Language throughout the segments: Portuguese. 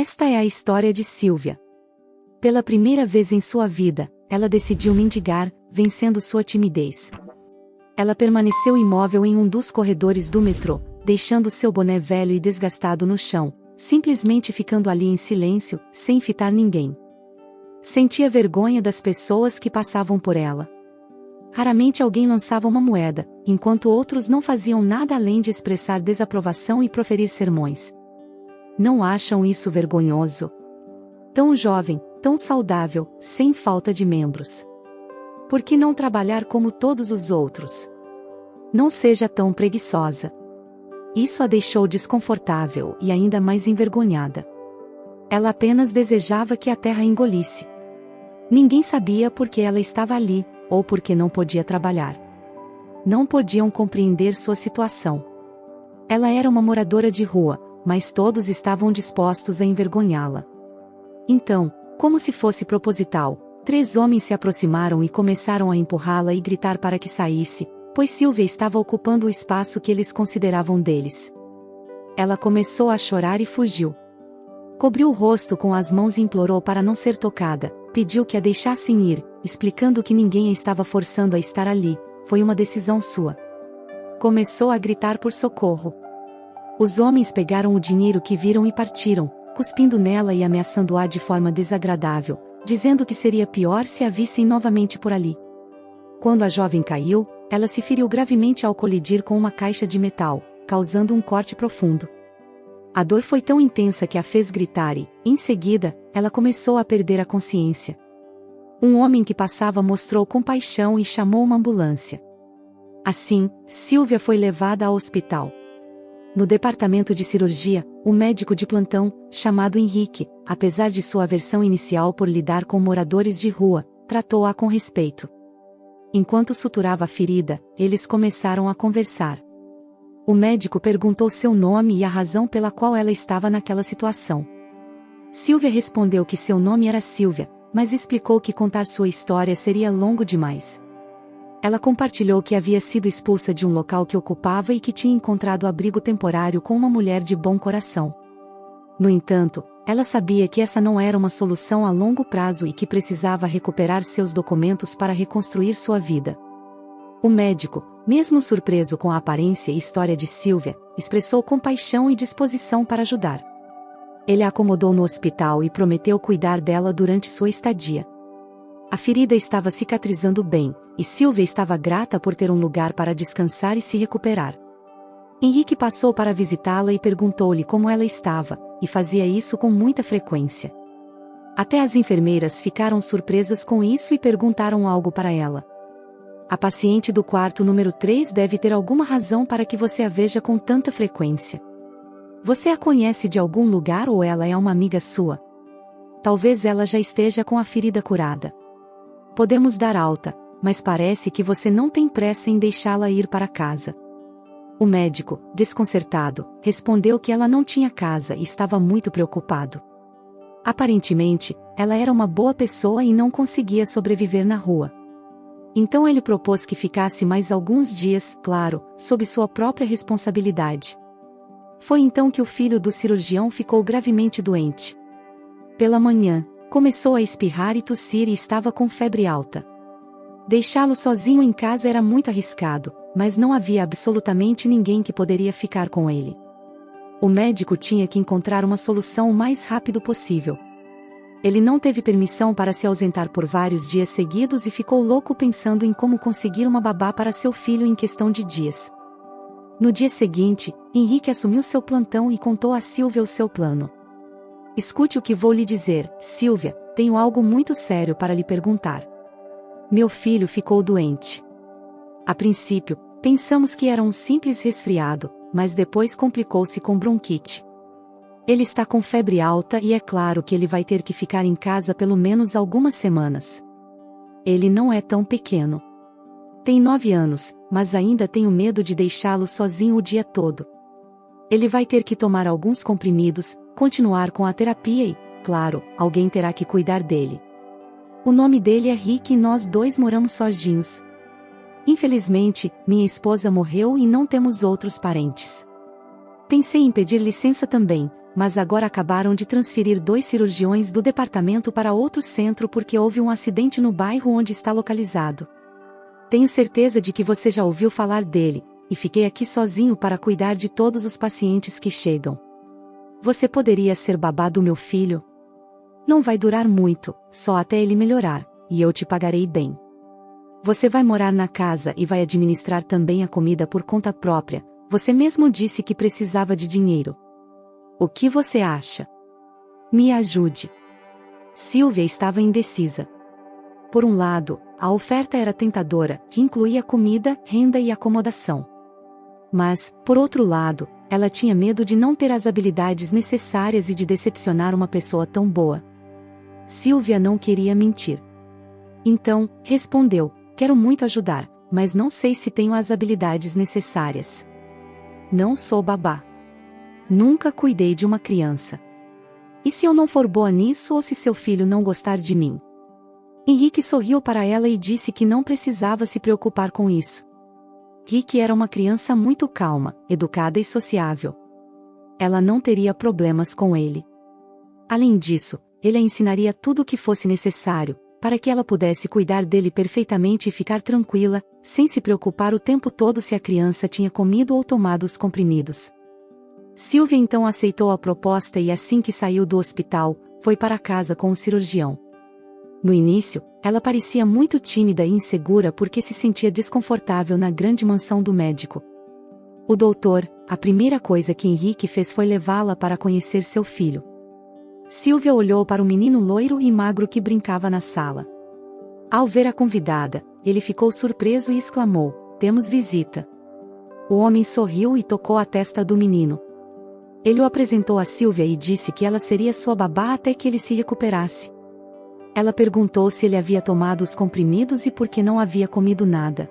Esta é a história de Silvia. Pela primeira vez em sua vida, ela decidiu mendigar, vencendo sua timidez. Ela permaneceu imóvel em um dos corredores do metrô, deixando seu boné velho e desgastado no chão, simplesmente ficando ali em silêncio, sem fitar ninguém. Sentia vergonha das pessoas que passavam por ela. Raramente alguém lançava uma moeda, enquanto outros não faziam nada além de expressar desaprovação e proferir sermões. Não acham isso vergonhoso? Tão jovem, tão saudável, sem falta de membros. Por que não trabalhar como todos os outros? Não seja tão preguiçosa. Isso a deixou desconfortável e ainda mais envergonhada. Ela apenas desejava que a terra engolisse. Ninguém sabia por que ela estava ali, ou por que não podia trabalhar. Não podiam compreender sua situação. Ela era uma moradora de rua, mas todos estavam dispostos a envergonhá-la. Então, como se fosse proposital, 3 homens se aproximaram e começaram a empurrá-la e gritar para que saísse, pois Silvia estava ocupando o espaço que eles consideravam deles. Ela começou a chorar e fugiu. Cobriu o rosto com as mãos e implorou para não ser tocada, pediu que a deixassem ir, explicando que ninguém a estava forçando a estar ali, foi uma decisão sua. Começou a gritar por socorro. Os homens pegaram o dinheiro que viram e partiram, cuspindo nela e ameaçando-a de forma desagradável, dizendo que seria pior se a vissem novamente por ali. Quando a jovem caiu, ela se feriu gravemente ao colidir com uma caixa de metal, causando um corte profundo. A dor foi tão intensa que a fez gritar e, em seguida, ela começou a perder a consciência. Um homem que passava mostrou compaixão e chamou uma ambulância. Assim, Silvia foi levada ao hospital. No departamento de cirurgia, o médico de plantão, chamado Henrique, apesar de sua aversão inicial por lidar com moradores de rua, tratou-a com respeito. Enquanto suturava a ferida, eles começaram a conversar. O médico perguntou seu nome e a razão pela qual ela estava naquela situação. Silvia respondeu que seu nome era Silvia, mas explicou que contar sua história seria longo demais. Ela compartilhou que havia sido expulsa de um local que ocupava e que tinha encontrado abrigo temporário com uma mulher de bom coração. No entanto, ela sabia que essa não era uma solução a longo prazo e que precisava recuperar seus documentos para reconstruir sua vida. O médico, mesmo surpreso com a aparência e história de Silvia, expressou compaixão e disposição para ajudar. Ele a acomodou no hospital e prometeu cuidar dela durante sua estadia. A ferida estava cicatrizando bem, e Silvia estava grata por ter um lugar para descansar e se recuperar. Henrique passou para visitá-la e perguntou-lhe como ela estava, e fazia isso com muita frequência. Até as enfermeiras ficaram surpresas com isso e perguntaram algo para ela. A paciente do quarto número 3 deve ter alguma razão para que você a veja com tanta frequência. Você a conhece de algum lugar ou ela é uma amiga sua? Talvez ela já esteja com a ferida curada. Podemos dar alta, mas parece que você não tem pressa em deixá-la ir para casa. O médico, desconcertado, respondeu que ela não tinha casa e estava muito preocupado. Aparentemente, ela era uma boa pessoa e não conseguia sobreviver na rua. Então ele propôs que ficasse mais alguns dias, claro, sob sua própria responsabilidade. Foi então que o filho do cirurgião ficou gravemente doente. Pela manhã, começou a espirrar e tossir e estava com febre alta. Deixá-lo sozinho em casa era muito arriscado, mas não havia absolutamente ninguém que poderia ficar com ele. O médico tinha que encontrar uma solução o mais rápido possível. Ele não teve permissão para se ausentar por vários dias seguidos e ficou louco pensando em como conseguir uma babá para seu filho em questão de dias. No dia seguinte, Henrique assumiu seu plantão e contou a Silvia o seu plano. Escute o que vou lhe dizer, Silvia, tenho algo muito sério para lhe perguntar. Meu filho ficou doente. A princípio, pensamos que era um simples resfriado, mas depois complicou-se com bronquite. Ele está com febre alta e é claro que ele vai ter que ficar em casa pelo menos algumas semanas. Ele não é tão pequeno. Tem 9 anos, mas ainda tenho medo de deixá-lo sozinho o dia todo. Ele vai ter que tomar alguns comprimidos, continuar com a terapia e, claro, alguém terá que cuidar dele. O nome dele é Rick e nós 2 moramos sozinhos. Infelizmente, minha esposa morreu e não temos outros parentes. Pensei em pedir licença também, mas agora acabaram de transferir 2 cirurgiões do departamento para outro centro porque houve um acidente no bairro onde está localizado. Tenho certeza de que você já ouviu falar dele, e fiquei aqui sozinho para cuidar de todos os pacientes que chegam. Você poderia ser babá do meu filho? Não vai durar muito, só até ele melhorar, e eu te pagarei bem. Você vai morar na casa e vai administrar também a comida por conta própria, você mesmo disse que precisava de dinheiro. O que você acha? Me ajude. Sylvia estava indecisa. Por um lado, a oferta era tentadora, que incluía comida, renda e acomodação. Mas, por outro lado, ela tinha medo de não ter as habilidades necessárias e de decepcionar uma pessoa tão boa. Sylvia não queria mentir. Então, respondeu: quero muito ajudar, mas não sei se tenho as habilidades necessárias. Não sou babá. Nunca cuidei de uma criança. E se eu não for boa nisso ou se seu filho não gostar de mim? Henrique sorriu para ela e disse que não precisava se preocupar com isso. Rick era uma criança muito calma, educada e sociável. Ela não teria problemas com ele. Além disso, ele a ensinaria tudo o que fosse necessário, para que ela pudesse cuidar dele perfeitamente e ficar tranquila, sem se preocupar o tempo todo se a criança tinha comido ou tomado os comprimidos. Sylvia então aceitou a proposta e assim que saiu do hospital, foi para casa com o cirurgião. No início, ela parecia muito tímida e insegura porque se sentia desconfortável na grande mansão do médico. O doutor, a primeira coisa que Henrique fez foi levá-la para conhecer seu filho. Sylvia olhou para o menino loiro e magro que brincava na sala. Ao ver a convidada, ele ficou surpreso e exclamou: "Temos visita." O homem sorriu e tocou a testa do menino. Ele o apresentou a Sylvia e disse que ela seria sua babá até que ele se recuperasse. Ela perguntou se ele havia tomado os comprimidos e por que não havia comido nada.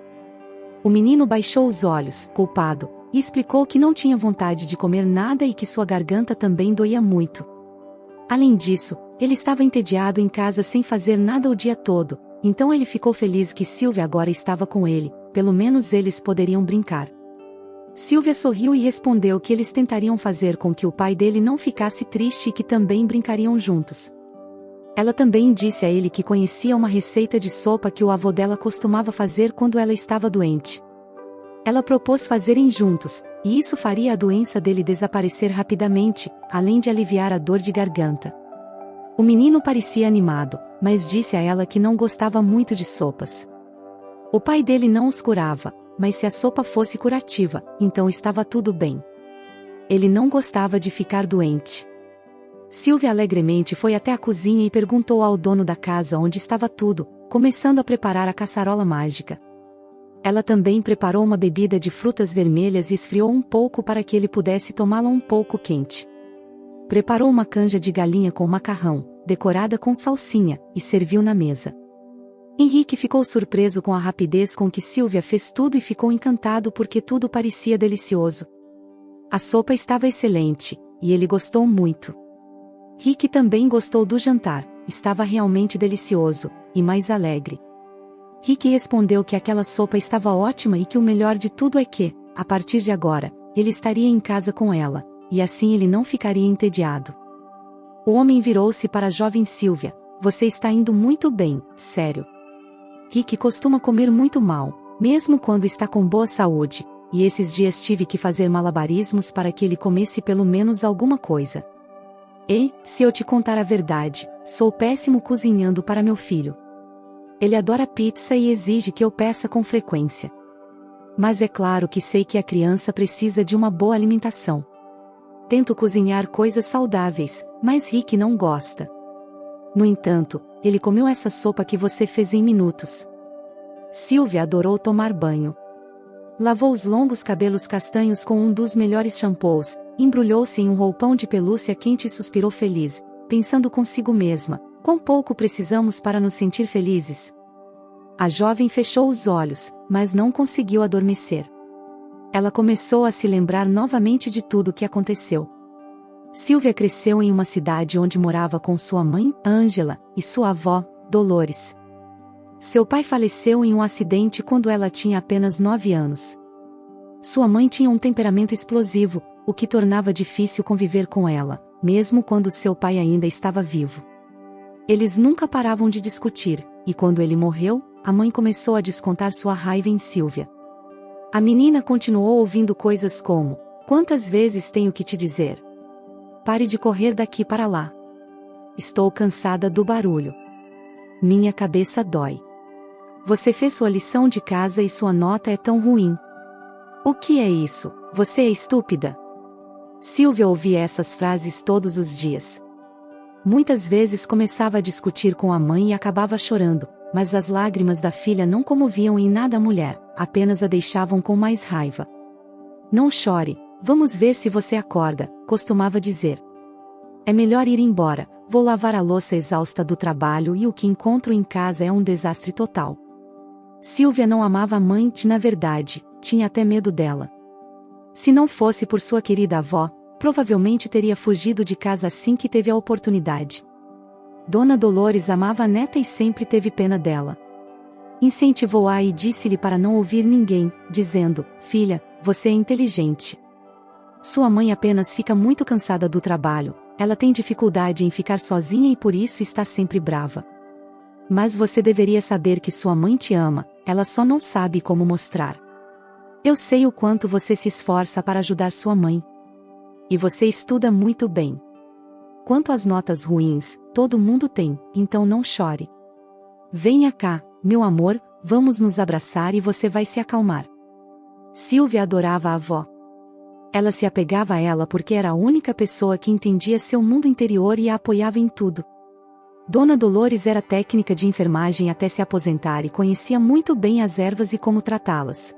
O menino baixou os olhos, culpado, e explicou que não tinha vontade de comer nada e que sua garganta também doía muito. Além disso, ele estava entediado em casa sem fazer nada o dia todo, então ele ficou feliz que Sylvia agora estava com ele, pelo menos eles poderiam brincar. Sylvia sorriu e respondeu que eles tentariam fazer com que o pai dele não ficasse triste e que também brincariam juntos. Ela também disse a ele que conhecia uma receita de sopa que o avô dela costumava fazer quando ela estava doente. Ela propôs fazerem juntos, e isso faria a doença dele desaparecer rapidamente, além de aliviar a dor de garganta. O menino parecia animado, mas disse a ela que não gostava muito de sopas. O pai dele não os curava, mas se a sopa fosse curativa, então estava tudo bem. Ele não gostava de ficar doente. Sylvia alegremente foi até a cozinha e perguntou ao dono da casa onde estava tudo, começando a preparar a caçarola mágica. Ela também preparou uma bebida de frutas vermelhas e esfriou um pouco para que ele pudesse tomá-la um pouco quente. Preparou uma canja de galinha com macarrão, decorada com salsinha, e serviu na mesa. Henrique ficou surpreso com a rapidez com que Sylvia fez tudo e ficou encantado porque tudo parecia delicioso. A sopa estava excelente, e ele gostou muito. Rick também gostou do jantar, estava realmente delicioso, e mais alegre. Rick respondeu que aquela sopa estava ótima e que o melhor de tudo é que, a partir de agora, ele estaria em casa com ela, e assim ele não ficaria entediado. O homem virou-se para a jovem Sylvia: "Você está indo muito bem, sério. Rick costuma comer muito mal, mesmo quando está com boa saúde, e esses dias tive que fazer malabarismos para que ele comesse pelo menos alguma coisa. E, se eu te contar a verdade, sou péssimo cozinhando para meu filho. Ele adora pizza e exige que eu peça com frequência. Mas é claro que sei que a criança precisa de uma boa alimentação. Tento cozinhar coisas saudáveis, mas Rick não gosta. No entanto, ele comeu essa sopa que você fez em minutos." Sylvia adorou tomar banho. Lavou os longos cabelos castanhos com um dos melhores shampoos, embrulhou-se em um roupão de pelúcia quente e suspirou feliz, pensando consigo mesma: quão pouco precisamos para nos sentir felizes. A jovem fechou os olhos, mas não conseguiu adormecer. Ela começou a se lembrar novamente de tudo o que aconteceu. Sylvia cresceu em uma cidade onde morava com sua mãe, Angela, e sua avó, Dolores. Seu pai faleceu em um acidente quando ela tinha apenas 9 anos. Sua mãe tinha um temperamento explosivo, o que tornava difícil conviver com ela, mesmo quando seu pai ainda estava vivo. Eles nunca paravam de discutir, e quando ele morreu, a mãe começou a descontar sua raiva em Sylvia. A menina continuou ouvindo coisas como: "Quantas vezes tenho que te dizer? Pare de correr daqui para lá. Estou cansada do barulho. Minha cabeça dói. Você fez sua lição de casa e sua nota é tão ruim. O que é isso? Você é estúpida." Sylvia ouvia essas frases todos os dias. Muitas vezes começava a discutir com a mãe e acabava chorando, mas as lágrimas da filha não comoviam em nada a mulher, apenas a deixavam com mais raiva. "Não chore, vamos ver se você acorda", costumava dizer. "É melhor ir embora, vou lavar a louça exausta do trabalho e o que encontro em casa é um desastre total." Sylvia não amava a mãe, na verdade, tinha até medo dela. Se não fosse por sua querida avó, provavelmente teria fugido de casa assim que teve a oportunidade. Dona Dolores amava a neta e sempre teve pena dela. Incentivou-a e disse-lhe para não ouvir ninguém, dizendo: "Filha, você é inteligente. Sua mãe apenas fica muito cansada do trabalho, ela tem dificuldade em ficar sozinha e por isso está sempre brava. Mas você deveria saber que sua mãe te ama, ela só não sabe como mostrar. Eu sei o quanto você se esforça para ajudar sua mãe. E você estuda muito bem. Quanto às notas ruins, todo mundo tem, então não chore. Venha cá, meu amor, vamos nos abraçar e você vai se acalmar." Sylvia adorava a avó. Ela se apegava a ela porque era a única pessoa que entendia seu mundo interior e a apoiava em tudo. Dona Dolores era técnica de enfermagem até se aposentar e conhecia muito bem as ervas e como tratá-las.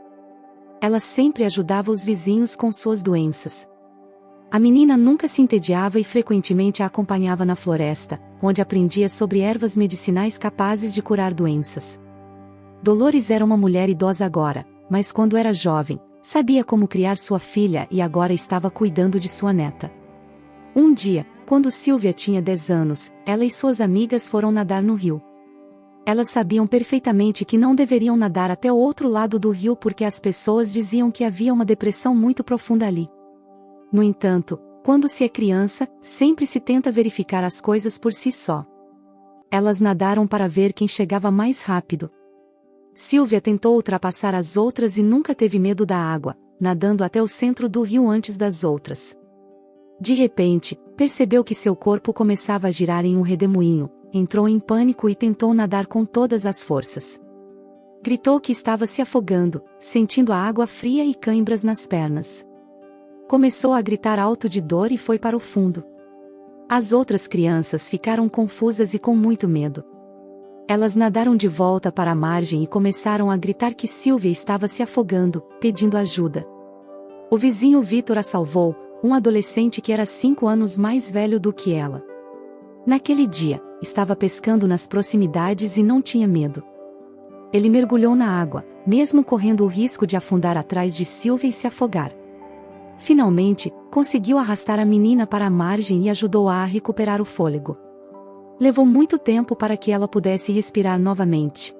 Ela sempre ajudava os vizinhos com suas doenças. A menina nunca se entediava e frequentemente a acompanhava na floresta, onde aprendia sobre ervas medicinais capazes de curar doenças. Dolores era uma mulher idosa agora, mas quando era jovem, sabia como criar sua filha e agora estava cuidando de sua neta. Um dia, quando Sylvia tinha 10 anos, ela e suas amigas foram nadar no rio. Elas sabiam perfeitamente que não deveriam nadar até o outro lado do rio porque as pessoas diziam que havia uma depressão muito profunda ali. No entanto, quando se é criança, sempre se tenta verificar as coisas por si só. Elas nadaram para ver quem chegava mais rápido. Sylvia tentou ultrapassar as outras e nunca teve medo da água, nadando até o centro do rio antes das outras. De repente, percebeu que seu corpo começava a girar em um redemoinho, entrou em pânico e tentou nadar com todas as forças. Gritou que estava se afogando, sentindo a água fria e cãibras nas pernas. Começou a gritar alto de dor e foi para o fundo. As outras crianças ficaram confusas e com muito medo. Elas nadaram de volta para a margem e começaram a gritar que Sylvia estava se afogando, pedindo ajuda. O vizinho Vitor a salvou, um adolescente que era 5 anos mais velho do que ela. Naquele dia, estava pescando nas proximidades e não tinha medo. Ele mergulhou na água, mesmo correndo o risco de afundar atrás de Sylvia e se afogar. Finalmente, conseguiu arrastar a menina para a margem e ajudou-a a recuperar o fôlego. Levou muito tempo para que ela pudesse respirar novamente.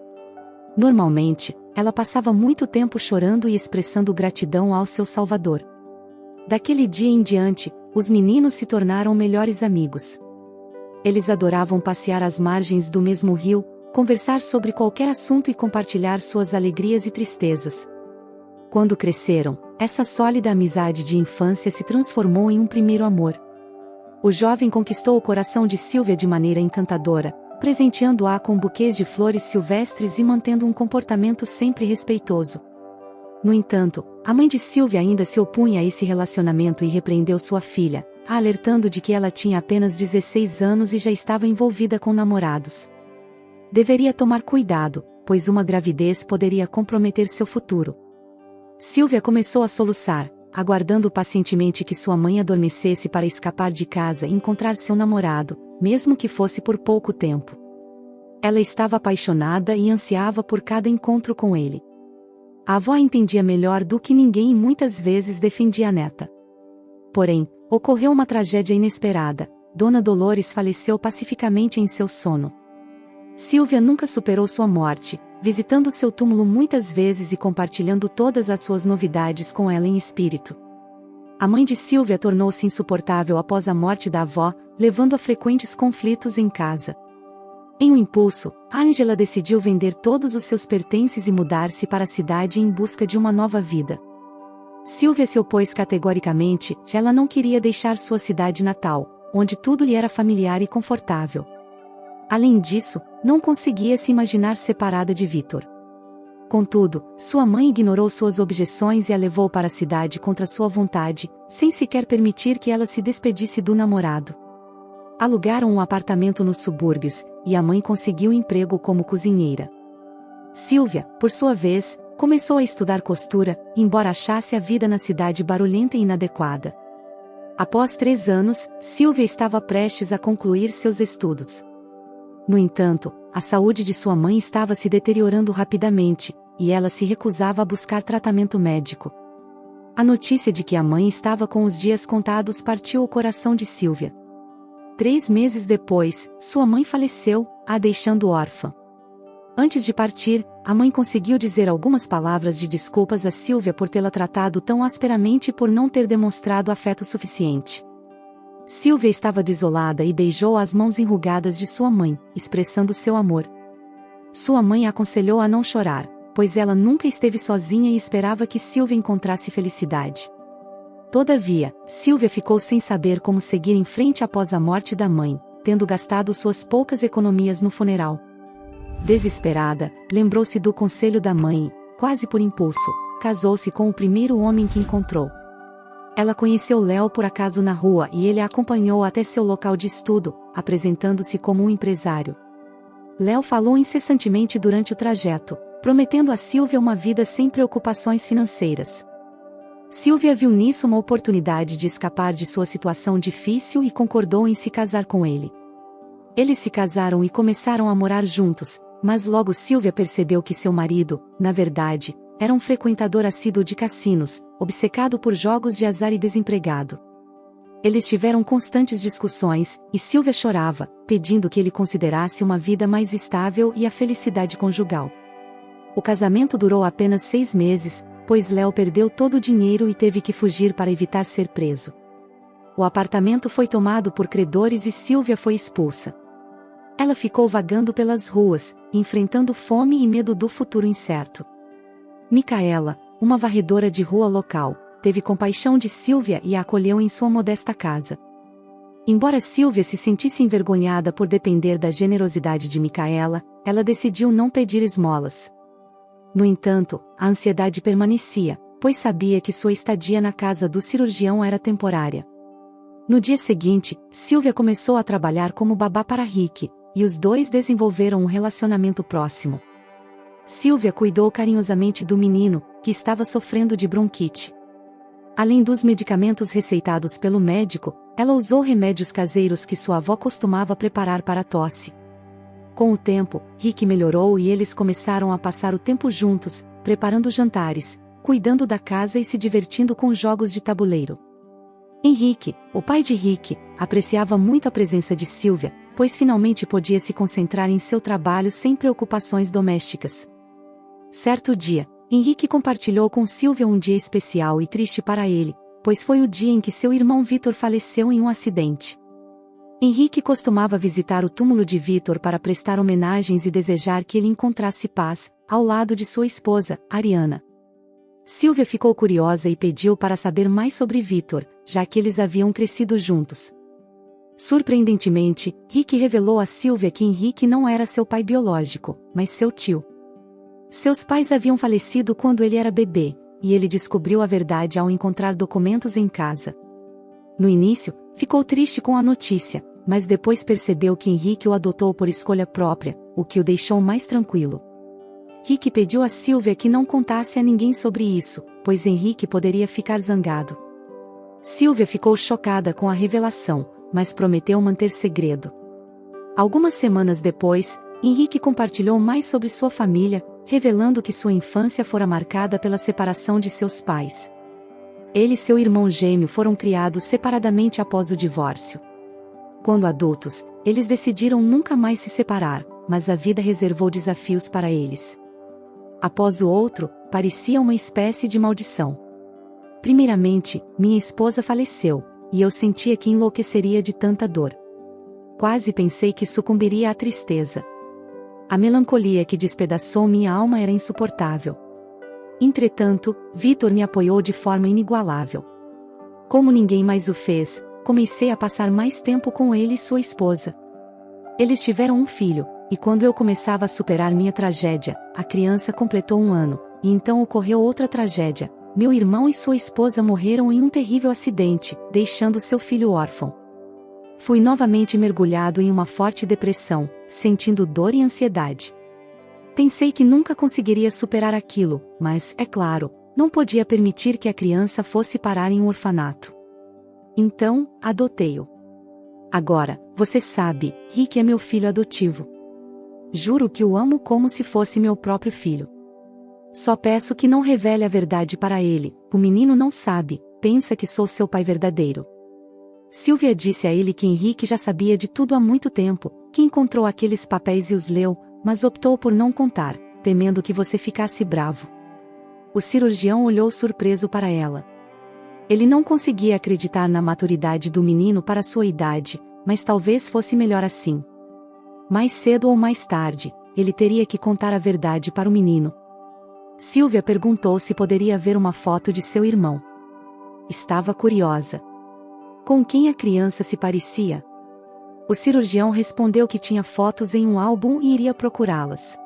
Normalmente, ela passava muito tempo chorando e expressando gratidão ao seu Salvador. Daquele dia em diante, os meninos se tornaram melhores amigos. Eles adoravam passear às margens do mesmo rio, conversar sobre qualquer assunto e compartilhar suas alegrias e tristezas. Quando cresceram, essa sólida amizade de infância se transformou em um primeiro amor. O jovem conquistou o coração de Sylvia de maneira encantadora, presenteando-a com buquês de flores silvestres e mantendo um comportamento sempre respeitoso. No entanto, a mãe de Sylvia ainda se opunha a esse relacionamento e repreendeu sua filha, alertando de que ela tinha apenas 16 anos e já estava envolvida com namorados. Deveria tomar cuidado, pois uma gravidez poderia comprometer seu futuro. Sylvia começou a soluçar, aguardando pacientemente que sua mãe adormecesse para escapar de casa e encontrar seu namorado, mesmo que fosse por pouco tempo. Ela estava apaixonada e ansiava por cada encontro com ele. A avó entendia melhor do que ninguém e muitas vezes defendia a neta. Porém, ocorreu uma tragédia inesperada. Dona Dolores faleceu pacificamente em seu sono. Sylvia nunca superou sua morte, visitando seu túmulo muitas vezes e compartilhando todas as suas novidades com ela em espírito. A mãe de Sylvia tornou-se insuportável após a morte da avó, levando a frequentes conflitos em casa. Em um impulso, Angela decidiu vender todos os seus pertences e mudar-se para a cidade em busca de uma nova vida. Sylvia se opôs categoricamente, ela não queria deixar sua cidade natal, onde tudo lhe era familiar e confortável. Além disso, não conseguia se imaginar separada de Victor. Contudo, sua mãe ignorou suas objeções e a levou para a cidade contra sua vontade, sem sequer permitir que ela se despedisse do namorado. Alugaram um apartamento nos subúrbios, e a mãe conseguiu emprego como cozinheira. Sylvia, por sua vez, começou a estudar costura, embora achasse a vida na cidade barulhenta e inadequada. Após 3 anos, Sylvia estava prestes a concluir seus estudos. No entanto, a saúde de sua mãe estava se deteriorando rapidamente, e ela se recusava a buscar tratamento médico. A notícia de que a mãe estava com os dias contados partiu o coração de Sylvia. 3 meses depois, sua mãe faleceu, a deixando órfã. Antes de partir, a mãe conseguiu dizer algumas palavras de desculpas a Sylvia por tê-la tratado tão asperamente e por não ter demonstrado afeto suficiente. Sylvia estava desolada e beijou as mãos enrugadas de sua mãe, expressando seu amor. Sua mãe a aconselhou a não chorar, pois ela nunca esteve sozinha e esperava que Sylvia encontrasse felicidade. Todavia, Sylvia ficou sem saber como seguir em frente após a morte da mãe, tendo gastado suas poucas economias no funeral. Desesperada, lembrou-se do conselho da mãe e, quase por impulso, casou-se com o primeiro homem que encontrou. Ela conheceu Léo por acaso na rua e ele a acompanhou até seu local de estudo, apresentando-se como um empresário. Léo falou incessantemente durante o trajeto, prometendo a Sylvia uma vida sem preocupações financeiras. Sylvia viu nisso uma oportunidade de escapar de sua situação difícil e concordou em se casar com ele. Eles se casaram e começaram a morar juntos, mas logo Sylvia percebeu que seu marido, na verdade, era um frequentador assíduo de cassinos, obcecado por jogos de azar e desempregado. Eles tiveram constantes discussões, e Sylvia chorava, pedindo que ele considerasse uma vida mais estável e a felicidade conjugal. O casamento durou apenas 6 meses, pois Léo perdeu todo o dinheiro e teve que fugir para evitar ser preso. O apartamento foi tomado por credores e Sylvia foi expulsa. Ela ficou vagando pelas ruas, enfrentando fome e medo do futuro incerto. Micaela, uma varredora de rua local, teve compaixão de Sylvia e a acolheu em sua modesta casa. Embora Sylvia se sentisse envergonhada por depender da generosidade de Micaela, ela decidiu não pedir esmolas. No entanto, a ansiedade permanecia, pois sabia que sua estadia na casa do cirurgião era temporária. No dia seguinte, Sylvia começou a trabalhar como babá para Rick, e os dois desenvolveram um relacionamento próximo. Sylvia cuidou carinhosamente do menino, que estava sofrendo de bronquite. Além dos medicamentos receitados pelo médico, ela usou remédios caseiros que sua avó costumava preparar para a tosse. Com o tempo, Rick melhorou e eles começaram a passar o tempo juntos, preparando jantares, cuidando da casa e se divertindo com jogos de tabuleiro. Henrique, o pai de Rick, apreciava muito a presença de Sylvia, pois finalmente podia se concentrar em seu trabalho sem preocupações domésticas. Certo dia, Henrique compartilhou com Sylvia um dia especial e triste para ele, pois foi o dia em que seu irmão Victor faleceu em um acidente. Henrique costumava visitar o túmulo de Victor para prestar homenagens e desejar que ele encontrasse paz, ao lado de sua esposa, Ariana. Sylvia ficou curiosa e pediu para saber mais sobre Victor, já que eles haviam crescido juntos. Surpreendentemente, Rick revelou a Sylvia que Henrique não era seu pai biológico, mas seu tio. Seus pais haviam falecido quando ele era bebê, e ele descobriu a verdade ao encontrar documentos em casa. No início, ficou triste com a notícia, mas depois percebeu que Henrique o adotou por escolha própria, o que o deixou mais tranquilo. Rick pediu a Sylvia que não contasse a ninguém sobre isso, pois Henrique poderia ficar zangado. Sylvia ficou chocada com a revelação, mas prometeu manter segredo. Algumas semanas depois, Henrique compartilhou mais sobre sua família, revelando que sua infância fora marcada pela separação de seus pais. Ele e seu irmão gêmeo foram criados separadamente após o divórcio. Quando adultos, eles decidiram nunca mais se separar, mas a vida reservou desafios para eles. Após o outro, parecia uma espécie de maldição. Primeiramente, minha esposa faleceu, e eu sentia que enlouqueceria de tanta dor. Quase pensei que sucumbiria à tristeza. A melancolia que despedaçou minha alma era insuportável. Entretanto, Vitor me apoiou de forma inigualável. Como ninguém mais o fez, comecei a passar mais tempo com ele e sua esposa. Eles tiveram um filho, e quando eu começava a superar minha tragédia, a criança completou 1 ano, e então ocorreu outra tragédia. Meu irmão e sua esposa morreram em um terrível acidente, deixando seu filho órfão. Fui novamente mergulhado em uma forte depressão, sentindo dor e ansiedade. Pensei que nunca conseguiria superar aquilo, mas, é claro, não podia permitir que a criança fosse parar em um orfanato. Então, adotei-o. Agora, você sabe, Rick é meu filho adotivo. Juro que o amo como se fosse meu próprio filho. Só peço que não revele a verdade para ele, o menino não sabe, pensa que sou seu pai verdadeiro. Sylvia disse a ele que Henrique já sabia de tudo há muito tempo, que encontrou aqueles papéis e os leu, mas optou por não contar, temendo que você ficasse bravo. O cirurgião olhou surpreso para ela. Ele não conseguia acreditar na maturidade do menino para sua idade, mas talvez fosse melhor assim. Mais cedo ou mais tarde, ele teria que contar a verdade para o menino. Sylvia perguntou se poderia ver uma foto de seu irmão. Estava curiosa. Com quem a criança se parecia? O cirurgião respondeu que tinha fotos em um álbum e iria procurá-las.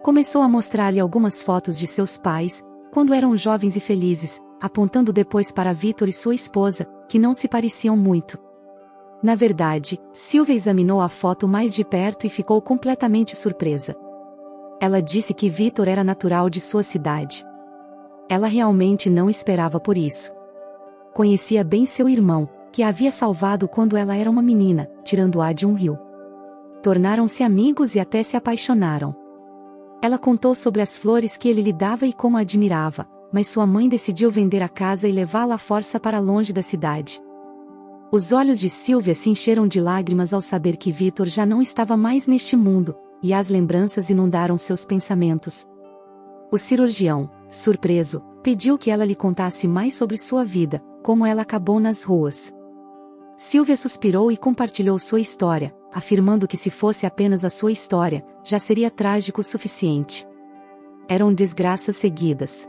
Começou a mostrar-lhe algumas fotos de seus pais, quando eram jovens e felizes, apontando depois para Vitor e sua esposa, que não se pareciam muito. Na verdade, Sylvia examinou a foto mais de perto e ficou completamente surpresa. Ela disse que Vitor era natural de sua cidade. Ela realmente não esperava por isso. Conhecia bem seu irmão, que a havia salvado quando ela era uma menina, tirando-a de um rio. Tornaram-se amigos e até se apaixonaram. Ela contou sobre as flores que ele lhe dava e como a admirava, mas sua mãe decidiu vender a casa e levá-la à força para longe da cidade. Os olhos de Sylvia se encheram de lágrimas ao saber que Vitor já não estava mais neste mundo, e as lembranças inundaram seus pensamentos. O cirurgião, surpreso, pediu que ela lhe contasse mais sobre sua vida, como ela acabou nas ruas. Sylvia suspirou e compartilhou sua história, afirmando que se fosse apenas a sua história, já seria trágico o suficiente. Eram desgraças seguidas.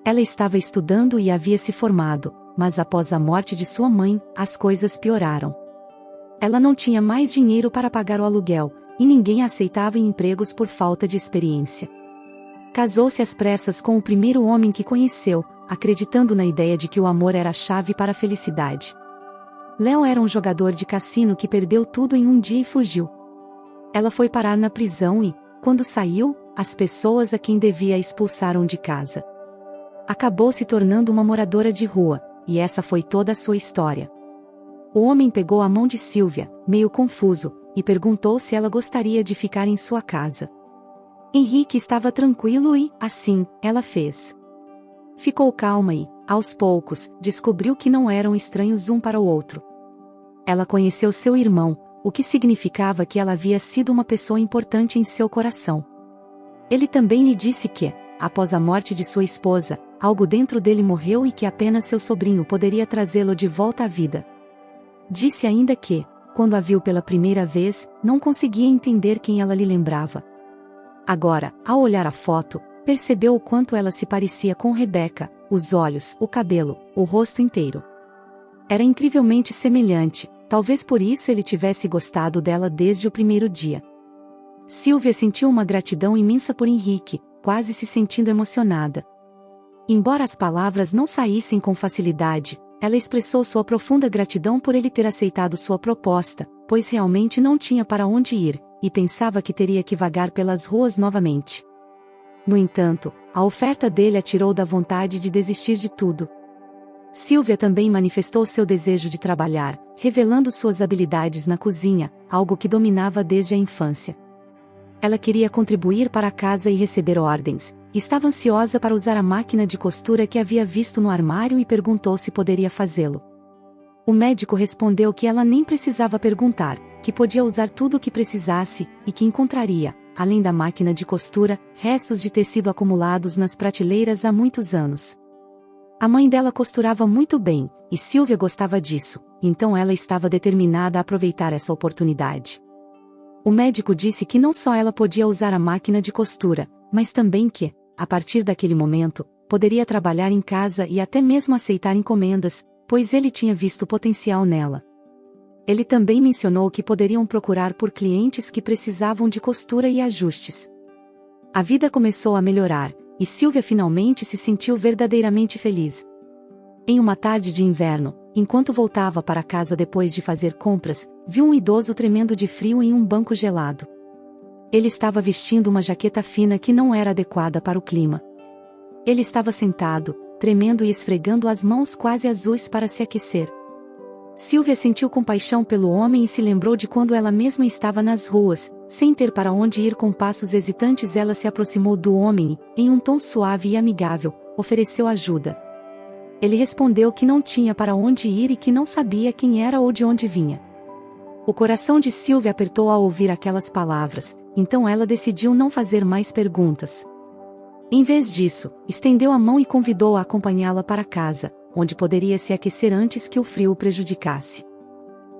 Ela estava estudando e havia se formado, mas após a morte de sua mãe, as coisas pioraram. Ela não tinha mais dinheiro para pagar o aluguel, e ninguém a aceitava em empregos por falta de experiência. Casou-se às pressas com o primeiro homem que conheceu, acreditando na ideia de que o amor era a chave para a felicidade. Léo era um jogador de cassino que perdeu tudo em um dia e fugiu. Ela foi parar na prisão e, quando saiu, as pessoas a quem devia a expulsaram de casa. Acabou se tornando uma moradora de rua, e essa foi toda a sua história. O homem pegou a mão de Sylvia, meio confuso, e perguntou se ela gostaria de ficar em sua casa. Henrique estava tranquilo e, assim, ela fez. Ficou calma e, aos poucos, descobriu que não eram estranhos um para o outro. Ela conheceu seu irmão, o que significava que ela havia sido uma pessoa importante em seu coração. Ele também lhe disse que, após a morte de sua esposa, algo dentro dele morreu e que apenas seu sobrinho poderia trazê-lo de volta à vida. Disse ainda que, quando a viu pela primeira vez, não conseguia entender quem ela lhe lembrava. Agora, ao olhar a foto, percebeu o quanto ela se parecia com Rebecca, os olhos, o cabelo, o rosto inteiro. Era incrivelmente semelhante, talvez por isso ele tivesse gostado dela desde o primeiro dia. Sylvia sentiu uma gratidão imensa por Henrique, quase se sentindo emocionada. Embora as palavras não saíssem com facilidade, ela expressou sua profunda gratidão por ele ter aceitado sua proposta, pois realmente não tinha para onde ir, e pensava que teria que vagar pelas ruas novamente. No entanto, a oferta dele a tirou da vontade de desistir de tudo. Sylvia também manifestou seu desejo de trabalhar, revelando suas habilidades na cozinha, algo que dominava desde a infância. Ela queria contribuir para a casa e receber ordens. Estava ansiosa para usar a máquina de costura que havia visto no armário e perguntou se poderia fazê-lo. O médico respondeu que ela nem precisava perguntar, que podia usar tudo o que precisasse, e que encontraria, além da máquina de costura, restos de tecido acumulados nas prateleiras há muitos anos. A mãe dela costurava muito bem, e Silvia gostava disso, então ela estava determinada a aproveitar essa oportunidade. O médico disse que não só ela podia usar a máquina de costura, mas também que, a partir daquele momento, poderia trabalhar em casa e até mesmo aceitar encomendas, pois ele tinha visto potencial nela. Ele também mencionou que poderiam procurar por clientes que precisavam de costura e ajustes. A vida começou a melhorar, e Silvia finalmente se sentiu verdadeiramente feliz. Em uma tarde de inverno, enquanto voltava para casa depois de fazer compras, viu um idoso tremendo de frio em um banco gelado. Ele estava vestindo uma jaqueta fina que não era adequada para o clima. Ele estava sentado, tremendo e esfregando as mãos quase azuis para se aquecer. Silvia sentiu compaixão pelo homem e se lembrou de quando ela mesma estava nas ruas, sem ter para onde ir. Com passos hesitantes ela se aproximou do homem e, em um tom suave e amigável, ofereceu ajuda. Ele respondeu que não tinha para onde ir e que não sabia quem era ou de onde vinha. O coração de Silvia apertou ao ouvir aquelas palavras, então ela decidiu não fazer mais perguntas. Em vez disso, estendeu a mão e convidou-a a acompanhá-la para casa, onde poderia se aquecer antes que o frio o prejudicasse.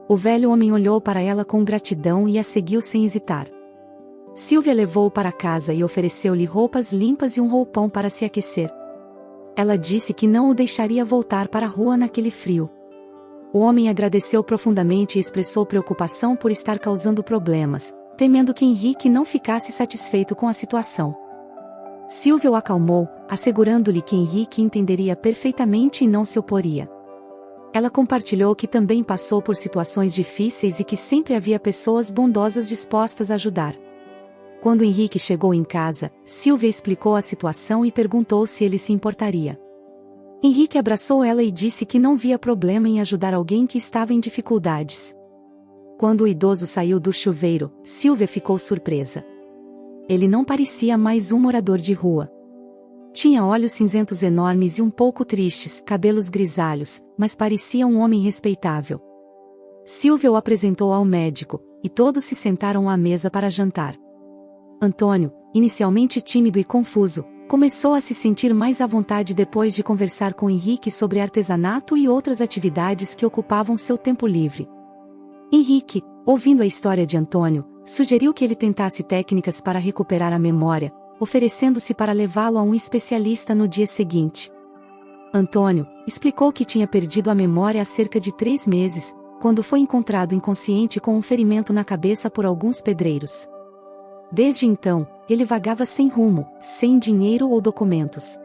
O velho homem olhou para ela com gratidão e a seguiu sem hesitar. Silvia levou-o para casa e ofereceu-lhe roupas limpas e um roupão para se aquecer. Ela disse que não o deixaria voltar para a rua naquele frio. O homem agradeceu profundamente e expressou preocupação por estar causando problemas, temendo que Henrique não ficasse satisfeito com a situação. Silvia o acalmou, assegurando-lhe que Henrique entenderia perfeitamente e não se oporia. Ela compartilhou que também passou por situações difíceis e que sempre havia pessoas bondosas dispostas a ajudar. Quando Henrique chegou em casa, Silvia explicou a situação e perguntou se ele se importaria. Henrique abraçou ela e disse que não via problema em ajudar alguém que estava em dificuldades. Quando o idoso saiu do chuveiro, Silvia ficou surpresa. Ele não parecia mais um morador de rua. Tinha olhos cinzentos enormes e um pouco tristes, cabelos grisalhos, mas parecia um homem respeitável. Silvia o apresentou ao médico, e todos se sentaram à mesa para jantar. Antônio, inicialmente tímido e confuso, começou a se sentir mais à vontade depois de conversar com Henrique sobre artesanato e outras atividades que ocupavam seu tempo livre. Henrique, ouvindo a história de Antônio, sugeriu que ele tentasse técnicas para recuperar a memória, oferecendo-se para levá-lo a um especialista no dia seguinte. Antônio explicou que tinha perdido a memória há cerca de 3 meses, quando foi encontrado inconsciente com um ferimento na cabeça por alguns pedreiros. Desde então, ele vagava sem rumo, sem dinheiro ou documentos.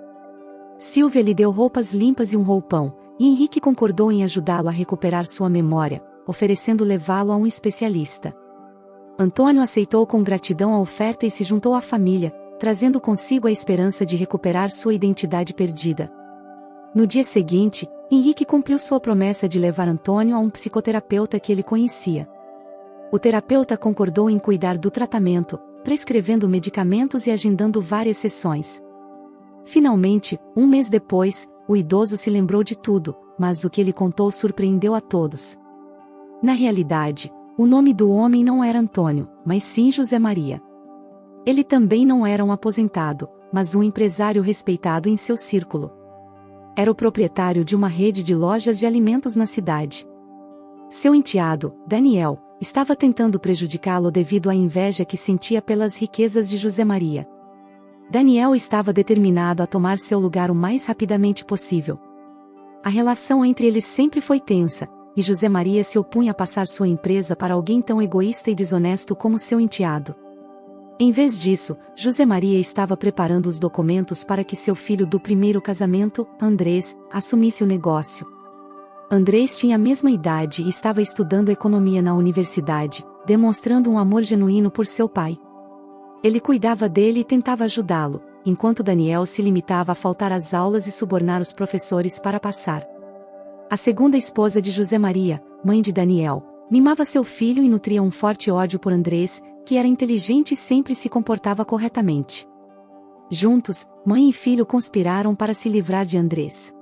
Silvia lhe deu roupas limpas e um roupão, e Henrique concordou em ajudá-lo a recuperar sua memória, oferecendo levá-lo a um especialista. Antônio aceitou com gratidão a oferta e se juntou à família, trazendo consigo a esperança de recuperar sua identidade perdida. No dia seguinte, Henrique cumpriu sua promessa de levar Antônio a um psicoterapeuta que ele conhecia. O terapeuta concordou em cuidar do tratamento, prescrevendo medicamentos e agendando várias sessões. Finalmente, 1 mês depois, o idoso se lembrou de tudo, mas o que ele contou surpreendeu a todos. Na realidade, o nome do homem não era Antônio, mas sim José Maria. Ele também não era um aposentado, mas um empresário respeitado em seu círculo. Era o proprietário de uma rede de lojas de alimentos na cidade. Seu enteado, Daniel, estava tentando prejudicá-lo devido à inveja que sentia pelas riquezas de José Maria. Daniel estava determinado a tomar seu lugar o mais rapidamente possível. A relação entre eles sempre foi tensa, e José Maria se opunha a passar sua empresa para alguém tão egoísta e desonesto como seu enteado. Em vez disso, José Maria estava preparando os documentos para que seu filho do primeiro casamento, Andrés, assumisse o negócio. Andrés tinha a mesma idade e estava estudando economia na universidade, demonstrando um amor genuíno por seu pai. Ele cuidava dele e tentava ajudá-lo, enquanto Daniel se limitava a faltar às aulas e subornar os professores para passar. A segunda esposa de José Maria, mãe de Daniel, mimava seu filho e nutria um forte ódio por Andrés, que era inteligente e sempre se comportava corretamente. Juntos, mãe e filho conspiraram para se livrar de Andrés.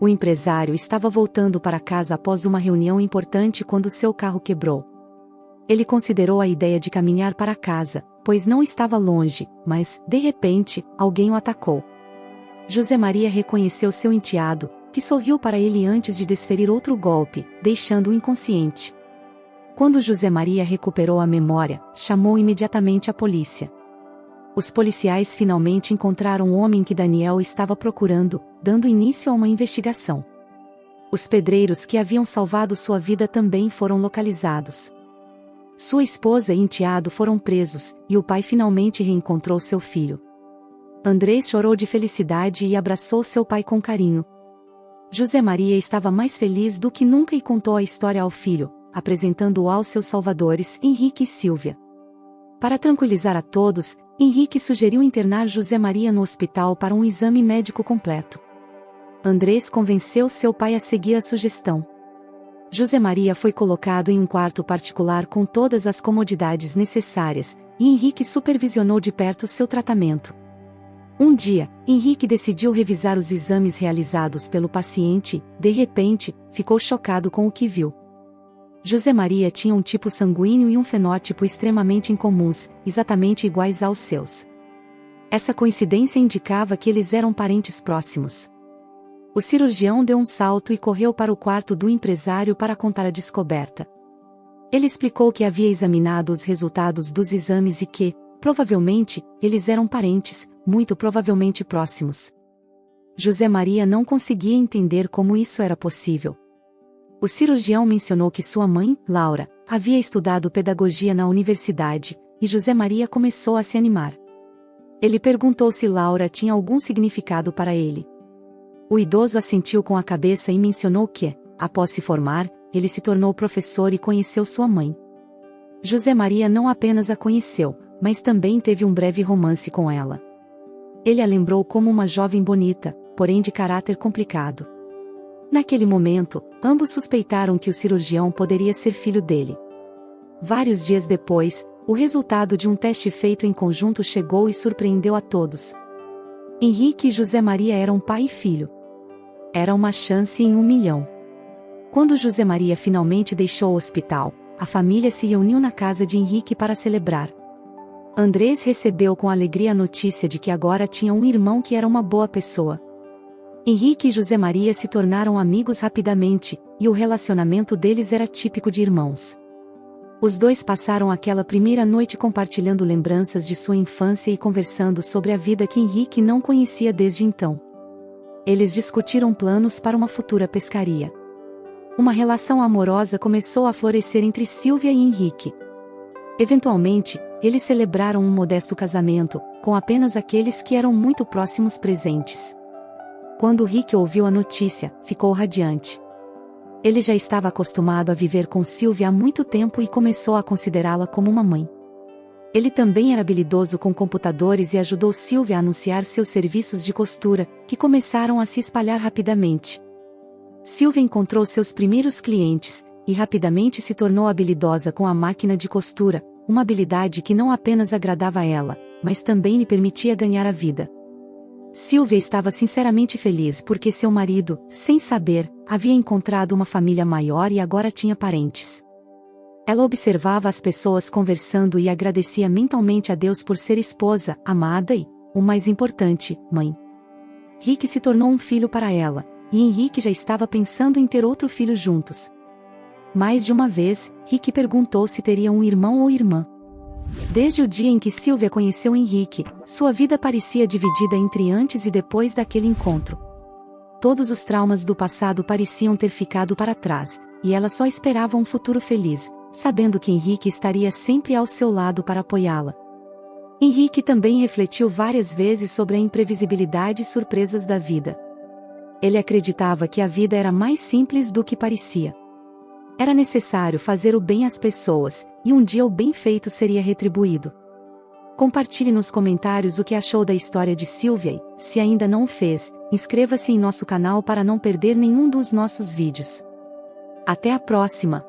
O empresário estava voltando para casa após uma reunião importante quando seu carro quebrou. Ele considerou a ideia de caminhar para casa, pois não estava longe, mas, de repente, alguém o atacou. José Maria reconheceu seu enteado, que sorriu para ele antes de desferir outro golpe, deixando-o inconsciente. Quando José Maria recuperou a memória, chamou imediatamente a polícia. Os policiais finalmente encontraram o homem que Daniel estava procurando, dando início a uma investigação. Os pedreiros que haviam salvado sua vida também foram localizados. Sua esposa e enteado foram presos, e o pai finalmente reencontrou seu filho. Andrés chorou de felicidade e abraçou seu pai com carinho. José Maria estava mais feliz do que nunca e contou a história ao filho, apresentando-o aos seus salvadores, Henrique e Silvia. Para tranquilizar a todos, Henrique sugeriu internar José Maria no hospital para um exame médico completo. Andrés convenceu seu pai a seguir a sugestão. José Maria foi colocado em um quarto particular com todas as comodidades necessárias, e Henrique supervisionou de perto seu tratamento. Um dia, Henrique decidiu revisar os exames realizados pelo paciente. De repente, ficou chocado com o que viu. José Maria tinha um tipo sanguíneo e um fenótipo extremamente incomuns, exatamente iguais aos seus. Essa coincidência indicava que eles eram parentes próximos. O cirurgião deu um salto e correu para o quarto do empresário para contar a descoberta. Ele explicou que havia examinado os resultados dos exames e que, provavelmente, eles eram parentes, muito provavelmente próximos. José Maria não conseguia entender como isso era possível. O cirurgião mencionou que sua mãe, Laura, havia estudado pedagogia na universidade, e José Maria começou a se animar. Ele perguntou se Laura tinha algum significado para ele. O idoso assentiu com a cabeça e mencionou que, após se formar, ele se tornou professor e conheceu sua mãe. José Maria não apenas a conheceu, mas também teve um breve romance com ela. Ele a lembrou como uma jovem bonita, porém de caráter complicado. Naquele momento, ambos suspeitaram que o cirurgião poderia ser filho dele. Vários dias depois, o resultado de um teste feito em conjunto chegou e surpreendeu a todos. Henrique e José Maria eram pai e filho. Era uma chance em 1 milhão. Quando José Maria finalmente deixou o hospital, a família se reuniu na casa de Henrique para celebrar. Andrés recebeu com alegria a notícia de que agora tinha um irmão que era uma boa pessoa. Henrique e José Maria se tornaram amigos rapidamente, e o relacionamento deles era típico de irmãos. Os dois passaram aquela primeira noite compartilhando lembranças de sua infância e conversando sobre a vida que Henrique não conhecia desde então. Eles discutiram planos para uma futura pescaria. Uma relação amorosa começou a florescer entre Silvia e Henrique. Eventualmente, eles celebraram um modesto casamento, com apenas aqueles que eram muito próximos presentes. Quando Rick ouviu a notícia, ficou radiante. Ele já estava acostumado a viver com Silvia há muito tempo e começou a considerá-la como uma mãe. Ele também era habilidoso com computadores e ajudou Silvia a anunciar seus serviços de costura, que começaram a se espalhar rapidamente. Silvia encontrou seus primeiros clientes, e rapidamente se tornou habilidosa com a máquina de costura, uma habilidade que não apenas agradava a ela, mas também lhe permitia ganhar a vida. Silvia estava sinceramente feliz porque seu marido, sem saber, havia encontrado uma família maior e agora tinha parentes. Ela observava as pessoas conversando e agradecia mentalmente a Deus por ser esposa, amada e, o mais importante, mãe. Rick se tornou um filho para ela, e Henrique já estava pensando em ter outro filho juntos. Mais de uma vez, Rick perguntou se teria um irmão ou irmã. Desde o dia em que Silvia conheceu Henrique, sua vida parecia dividida entre antes e depois daquele encontro. Todos os traumas do passado pareciam ter ficado para trás, e ela só esperava um futuro feliz, sabendo que Henrique estaria sempre ao seu lado para apoiá-la. Henrique também refletiu várias vezes sobre a imprevisibilidade e surpresas da vida. Ele acreditava que a vida era mais simples do que parecia. Era necessário fazer o bem às pessoas, e um dia o bem feito seria retribuído. Compartilhe nos comentários o que achou da história de Silvia e, se ainda não o fez, inscreva-se em nosso canal para não perder nenhum dos nossos vídeos. Até a próxima!